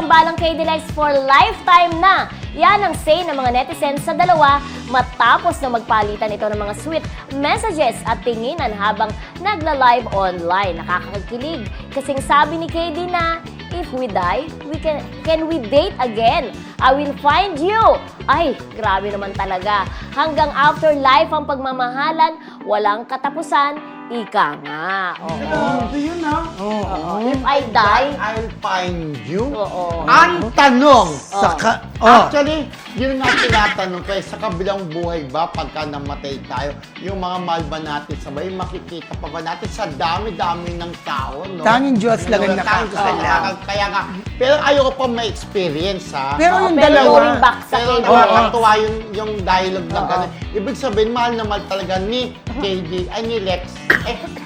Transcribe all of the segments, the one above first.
tambalang KD Lex for lifetime na. Yan ang say ng mga netizens sa dalawa matapos na magpalitan ito ng mga sweet messages at tinginan habang nagla-live online. Nakakakilig kasing sabi ni KD na, if we die, can we date again? I will find you. Ay, grabe naman talaga. Hanggang afterlife ang pagmamahalan, walang katapusan, ika nga. Oo. Grabe yun, ha? If I die, I'll find you. Oo. Ang tanong, Oh. actually, yun nga tinatanong kaya sa kabilang buhay ba, pagka namatay tayo, yung mga mahal ba natin sabay, makikita pa ba natin sa dami-dami ng tao, no? Tanging Diyos lang ang Tanging Diyos lang nakakaalam. Kaya nga, pero ayoko pa ma-experience, ha? Pero yung pero dalawa, going back sa Pero KD. nakakatuwa yung dialogue na Oo. gano'n. Ibig sabihin, mahal na mahal talaga ni KD, ay ni Lex.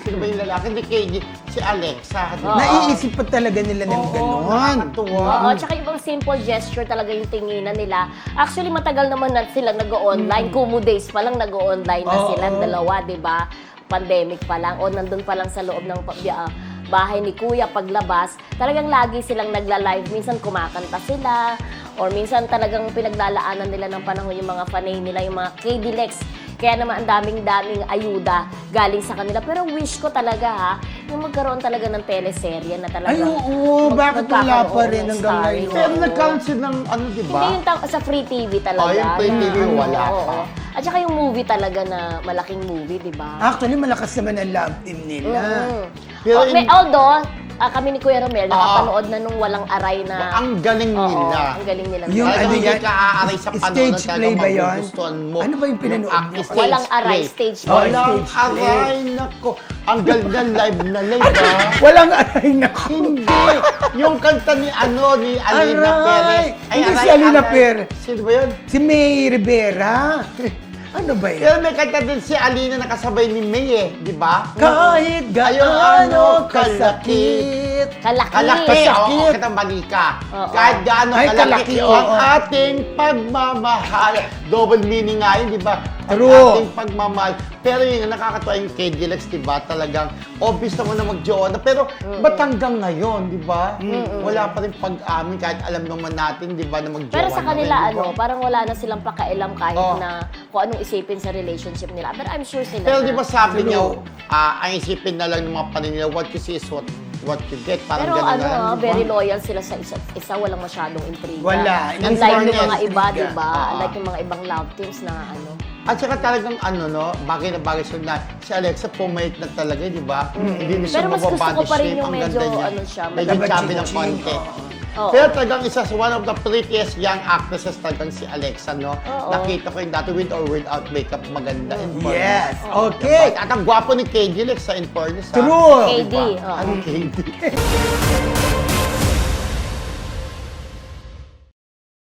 Sino ba yung lalaki ni KD? Si Alexa. Oo. naiisip pa talaga nila ng gano'n. Nakakatuwa. Oo, tsaka ibang simple gesture talaga yung tinginan nila. Actually, matagal naman na sila nag-online. Kumu days pa lang nag-online na Oo. silang dalawa, di ba? Pandemic pa lang. O nandun pa lang sa loob ng bahay ni Kuya paglabas. Talagang lagi silang nagla-live. Minsan kumakanta sila. Or minsan talagang pinaglalaanan nila ng panahon yung mga fanay nila, yung mga KD Lex. Kaya naman ang daming-daming ayuda galing sa kanila. Pero wish ko talaga yung magkaroon talaga ng teleserye na talaga. Ay, oo, bakit wala pa rin hanggang starring? ngayon? Pero nag-cancel ng ano, di ba? Hindi yung sa free TV talaga. Oh, yung free TV wala Oo. pa. At saka yung movie talaga na malaking movie, di ba? Actually, malakas naman ang love team nila. Pero Although, kami ni Kuya Romel, nakapanood na nung walang aray na... Ang galing Oo, nila. ang galing nila. Yung Talagang ano hindi yan? ka aaray sa panonood, Stage talagang play ba yun? magugustuhan mo. Ano ba yung pinanood Yung mo? stage Walang aray, play. stage play. Walang Stage play. aray, nako. Ang galing na live na live, ha? Walang aray na ko. Hindi. Yung kanta ni ni Alina Aray! Perez. Hindi si Alina Perez. Sino ba yun? Si May Rivera. Ano ba yan? Pero may kanta din si Alina na kasabay ni May, di ba? Kahit gaano kasakit. Kalaki. Kalaki, Kasakit. oo, kita mali ka. Oo. Kahit gaano Ay, kalaki kalaki, ang oo. ating pagmamahal. Double meaning nga yun, di ba? Ang True. ating pagmamahal. Pero yun, nakakatuwa yung KD Lex, di ba? Talagang obvious naman na mag-jowa na. Pero ba't hanggang ngayon, di ba? Wala pa rin pag-amin kahit alam naman natin, di ba, na mag-jowa Pero sa na kanila, rin, di ba? parang wala na silang pakailam kahit Oo. na kung anong isipin sa relationship nila. Pero I'm sure sila Pero na. di ba sabi True. niya, ang isipin na lang ng mga paninilaw, what you see is what you get. Parang Pero ganun na lang, di ba? very loyal sila sa isa't isa, walang masyadong intriga. Wala. Unlike Fairness, yung mga iba, intriga. di ba? Oo. Unlike yung mga ibang love teams na At saka talagang bagay na bagay siya na si Alexa pumayat na talaga, di ba? Hindi na siya Pero mas gusto ko mababody pa rin shape. yung Ang medyo, ganda niya. ano siya, Medyo medyo chubby ng ching-ching, konti. Oo. Pero talagang isa sa one of the prettiest young actresses talagang si Alexa, no? Oo. Nakita ko yung dati with or without makeup, maganda. in fairness. Yes. Oh. Okay. At ang gwapo ni KD Lex sa in fairness, ha? True. KD. Diba? oo. Ang KD.